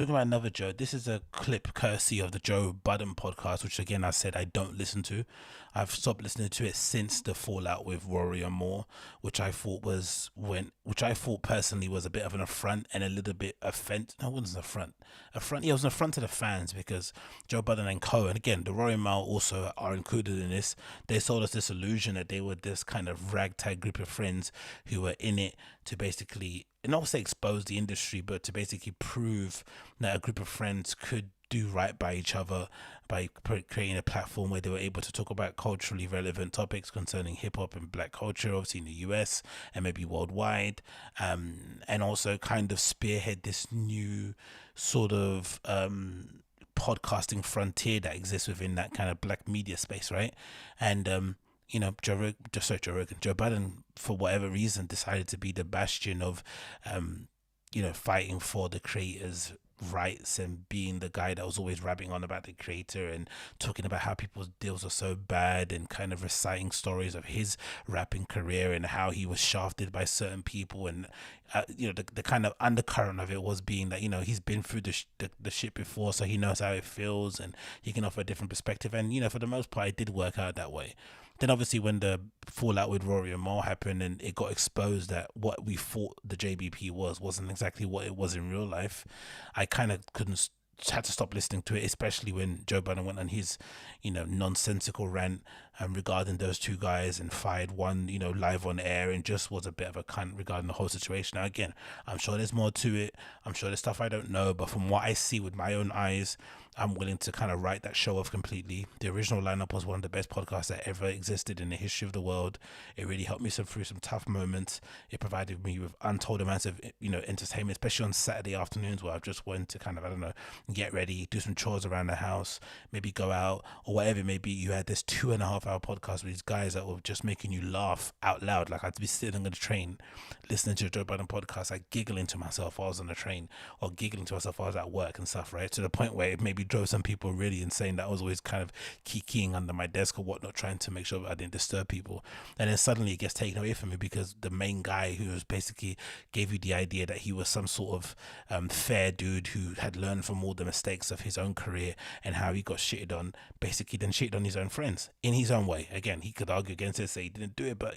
Talking about another Joe, this is a clip courtesy of the Joe Budden podcast, which again I said I don't listen to. I've stopped listening to it since the fallout with Rory and Moore, which I thought personally was a bit of an affront and a little bit offense. No, it wasn't an affront. Yeah, it was an affront to the fans because Joe Budden and Co. And again, the Rory and Moore also are included in this. They sold us this illusion that they were this kind of ragtag group of friends who were in it to basically, not say expose the industry, but to basically prove that a group of friends could do right by each other by creating a platform where they were able to talk about culturally relevant topics concerning hip-hop and black culture, obviously in the US and maybe worldwide, and also kind of spearhead this new sort of podcasting frontier that exists within that kind of black media space, right? And Joe Budden, for whatever reason, decided to be the bastion of, fighting for the creators' rights and being the guy that was always rapping on about the creator and talking about how people's deals are so bad and kind of reciting stories of his rapping career and how he was shafted by certain people. And the kind of undercurrent of it was being that he's been through the shit before, so he knows how it feels and he can offer a different perspective. And for the most part it did work out that way. Then obviously when the fallout with Rory and Mal happened and it got exposed that what we thought the JBP wasn't exactly what it was in real life, I kind of had to stop listening to it, especially when Joe Budden went on his, nonsensical rant regarding those two guys and fired one, live on air and just was a bit of a cunt regarding the whole situation. Now, again, I'm sure there's more to it. I'm sure there's stuff I don't know, but from what I see with my own eyes, I'm willing to kind of write that show off completely. The original lineup was one of the best podcasts that ever existed in the history of the world. It really helped me through some tough moments. It provided me with untold amounts of, entertainment, especially on Saturday afternoons where I just wanted to kind of, get ready, do some chores around the house, maybe go out or whatever it may be. You had this 2.5 hour podcast with these guys that were just making you laugh out loud. Like I'd be sitting on the train listening to a Joe Budden podcast, like giggling to myself while I was on the train or giggling to myself while I was at work and stuff, right? To the point where it maybe drove some people really insane that I was always kind of keying under my desk or whatnot, trying to make sure I didn't disturb people. And then suddenly it gets taken away from me because the main guy who was basically gave you the idea that he was some sort of fair dude who had learned from all the mistakes of his own career and how he got shitted on, basically then shitted on his own friends in his own way. Again, he could argue against it, say he didn't do it, but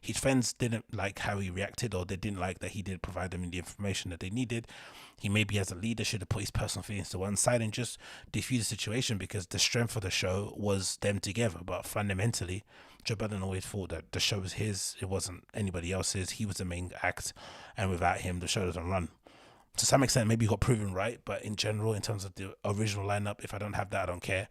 his friends didn't like how he reacted, or they didn't like that he didn't provide them the information that they needed. He maybe as a leader should have put his personal feelings to one side and just defuse the situation, because the strength of the show was them together. But fundamentally, Joe Budden always thought that the show was his, it wasn't anybody else's. He was the main act, and without him the show doesn't run. To some extent maybe he got proven right, but in general, in terms of the original lineup, if I don't have that, I don't care.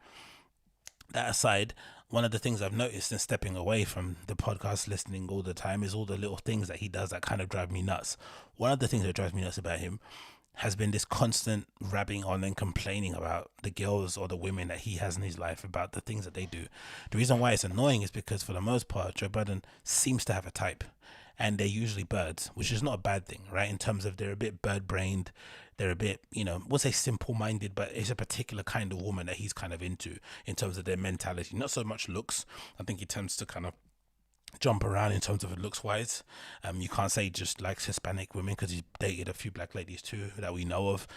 That aside, one of the things I've noticed in stepping away from the podcast listening all the time is all the little things that he does that kind of drive me nuts. One of the things that drives me nuts about him has been this constant rabbing on and complaining about the girls or the women that he has in his life, about the things that they do. The reason why it's annoying is because for the most part, Joe Budden seems to have a type, and they're usually birds, which is not a bad thing, right? In terms of they're a bit bird-brained, they're a bit, we'll say simple-minded, but it's a particular kind of woman that he's kind of into in terms of their mentality. Not so much looks. I think he tends to kind of jump around in terms of it looks wise. You can't say just likes Hispanic women, because he's dated a few black ladies too that we know of,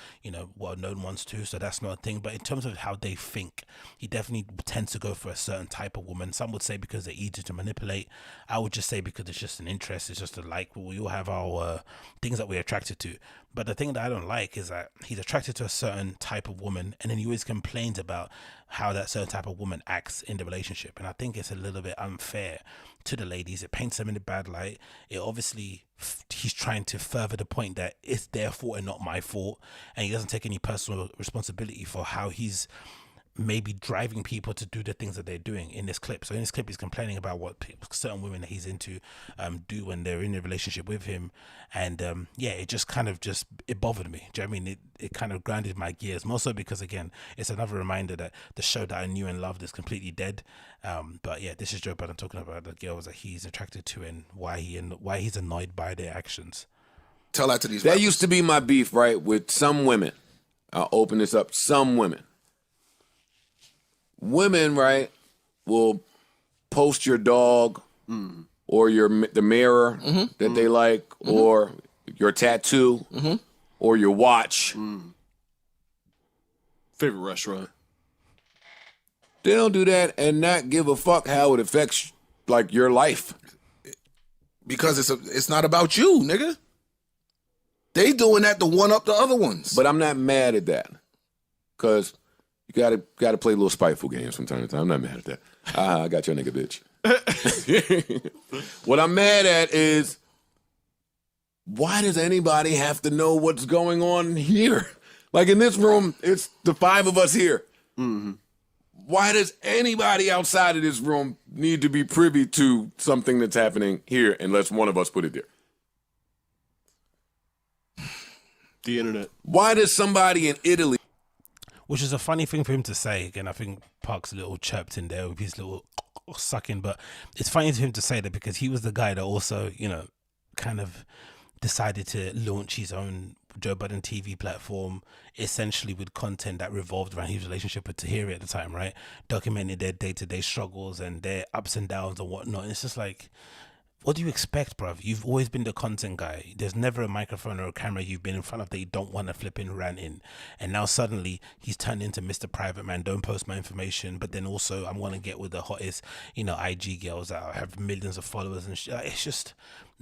well-known ones too, so that's not a thing. But in terms of how they think, he definitely tends to go for a certain type of woman. Some would say because they're easy to manipulate. I would just say because it's just an interest, it's just a like. We all have our things that we're attracted to. But the thing that I don't like is that he's attracted to a certain type of woman, and then he always complains about how that certain type of woman acts in the relationship. And I think it's a little bit unfair to the ladies. It paints them in a bad light. It obviously, he's trying to further the point that it's their fault and not my fault, and he doesn't take any personal responsibility for how he's maybe driving people to do the things that they're doing in this clip. So in this clip, he's complaining about what certain women that he's into do when they're in a relationship with him. And it just kind of it bothered me. Do you know what I mean? It kind of grounded my gears, more so because, again, it's another reminder that the show that I knew and loved is completely dead. But yeah, this is Joe Budden talking about the girls that he's attracted to and why he's annoyed by their actions. Tell that to these That rappers. used to be my beef, right, with some women. I'll open this up. Some women. Women, right, will post your dog or the mirror that they like, or your tattoo or your watch Favorite restaurant? They don't do that and not give a fuck how it affects like your life. Because it's not about you, nigga. They doing that to one up the other ones. But I'm not mad at that. Cause you gotta play little spiteful games from time to time. I'm not mad at that. I got your nigga, bitch. What I'm mad at is, why does anybody have to know what's going on here? Like in this room, it's the 5 of us here. Mm-hmm. Why does anybody outside of this room need to be privy to something that's happening here unless one of us put it there? The internet. Why does somebody in Italy... Which is a funny thing for him to say. Again, I think Park's a little chirped in there with his little sucking, but it's funny for him to say that because he was the guy that also, you know, kind of decided to launch his own Joe Budden TV platform, essentially with content that revolved around his relationship with Tahiri at the time, right? Documenting their day-to-day struggles and their ups and downs and whatnot. And it's just like, what do you expect, bruv? You've always been the content guy. There's never a microphone or a camera you've been in front of that you don't want to flipping rant in. And now suddenly he's turned into Mr. Private Man. Don't post my information. But then also I'm going to get with the hottest, you know, IG girls that have millions of followers and shit. It's just,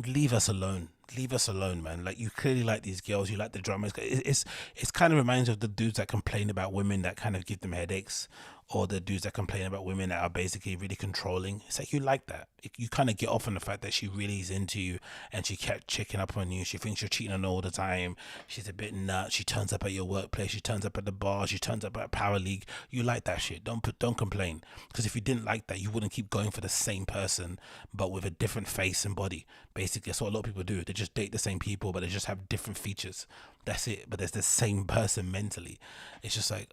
leave us alone. Leave us alone, man. Like, you clearly like these girls. You like the drama. It's kind of reminds you of the dudes that complain about women that kind of give them headaches, or the dudes that complain about women that are basically really controlling. It's like, you like that. You kind of get off on the fact that she really is into you and she kept checking up on you. She thinks you're cheating on her all the time. She's a bit nuts. She turns up at your workplace. She turns up at the bar. She turns up at Power League. You like that shit. Don't complain. Because if you didn't like that, you wouldn't keep going for the same person, but with a different face and body. Basically, that's what a lot of people do. They just date the same people, but they just have different features. That's it. But there's the same person mentally. It's just like,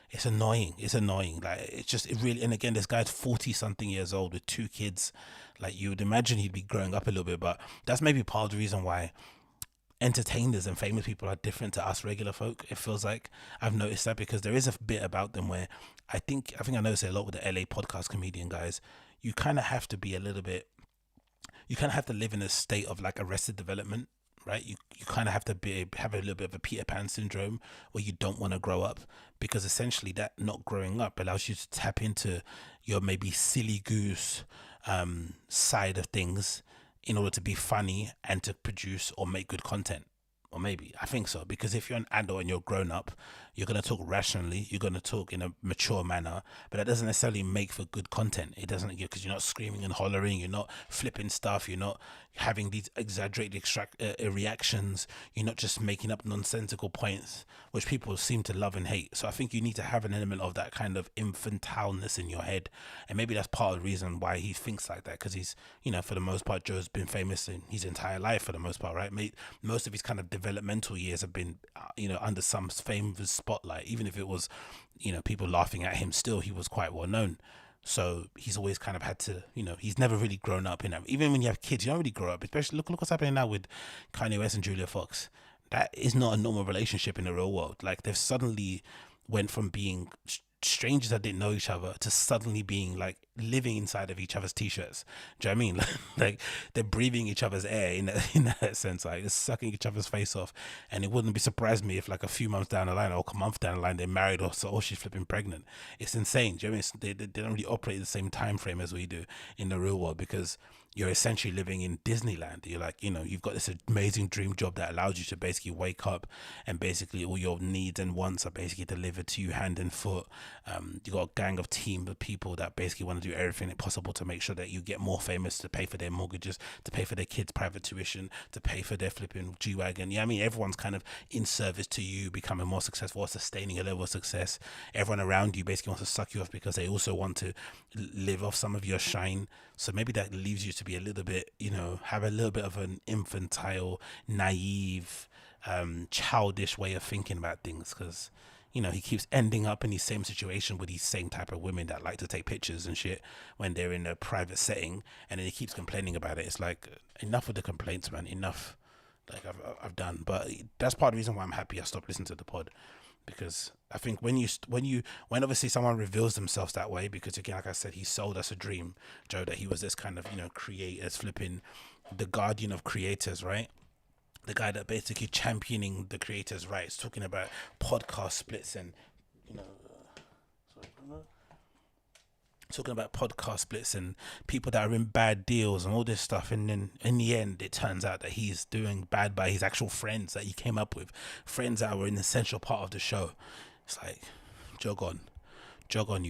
it's annoying. It's annoying. Like, it really, and again, this guy's 40 something years old with 2 kids. Like, you would imagine he'd be growing up a little bit, but that's maybe part of the reason why entertainers and famous people are different to us regular folk. It feels like I've noticed that, because there is a bit about them where I think I noticed it a lot with the LA podcast comedian guys. You kind of have to be a little bit, you kind of have to live in a state of like Arrested Development, right? You kind of have to have a little bit of a Peter Pan syndrome where you don't want to grow up, because essentially that not growing up allows you to tap into your maybe silly goose side of things in order to be funny and to produce or make good content. Or maybe, I think so, because if you're an adult and you're grown up, you're going to talk rationally, you're going to talk in a mature manner, but that doesn't necessarily make for good content. It doesn't, because you're not screaming and hollering, you're not flipping stuff, you're not having these exaggerated reactions, you're not just making up nonsensical points, which people seem to love and hate. So I think you need to have an element of that kind of infantileness in your head, and maybe that's part of the reason why he thinks like that, because he's, you know, for the most part, Joe's been famous in his entire life for the most part, right? Most of his kind of developmental years have been, you know, under some famous spotlight. Even if it was, you know, people laughing at him, still he was quite well known. So he's always kind of had to, you know, he's never really grown up in that. Even when you have kids, you don't really grow up. Especially look what's happening now with Kanye West and Julia Fox. That is not a normal relationship in the real world. Like, they've suddenly went from being strangers that didn't know each other to suddenly being like living inside of each other's t-shirts. Do you know what I mean? Like, they're breathing each other's air in that sense. Like, they're sucking each other's face off. And it wouldn't be surprised me if like a few months down the line or a month down the line they're married, or she's flipping pregnant. It's insane. Do you know what I mean? They don't really operate the same time frame as we do in the real world, because you're essentially living in Disneyland. You're like, you know, you've got this amazing dream job that allows you to basically wake up and basically all your needs and wants are basically delivered to you hand and foot. You got a gang of team of people that basically want to do everything possible to make sure that you get more famous, to pay for their mortgages, to pay for their kids' private tuition, to pay for their flipping G-Wagon. Yeah, I mean, everyone's kind of in service to you becoming more successful or sustaining a level of success. Everyone around you basically wants to suck you off because they also want to live off some of your shine. So maybe that leaves you to be a little bit, you know, have a little bit of an infantile, naive, childish way of thinking about things, because, you know, he keeps ending up in the same situation with these same type of women that like to take pictures and shit when they're in a private setting, and then he keeps complaining about it. It's like, enough with the complaints, man. Enough. Like, I've done. But that's part of the reason why I'm happy I stopped listening to the pod, because I think when obviously someone reveals themselves that way, because again, like I said, he sold us a dream, Joe, that he was this kind of, you know, creators, flipping the guardian of creators, right? The guy that basically championing the creators' rights, talking about podcast splits and you know, talking about podcast splits and people that are in bad deals and all this stuff, and then in the end it turns out that he's doing bad by his actual friends that he came up with, friends that were an essential part of the show. It's like, jog on, you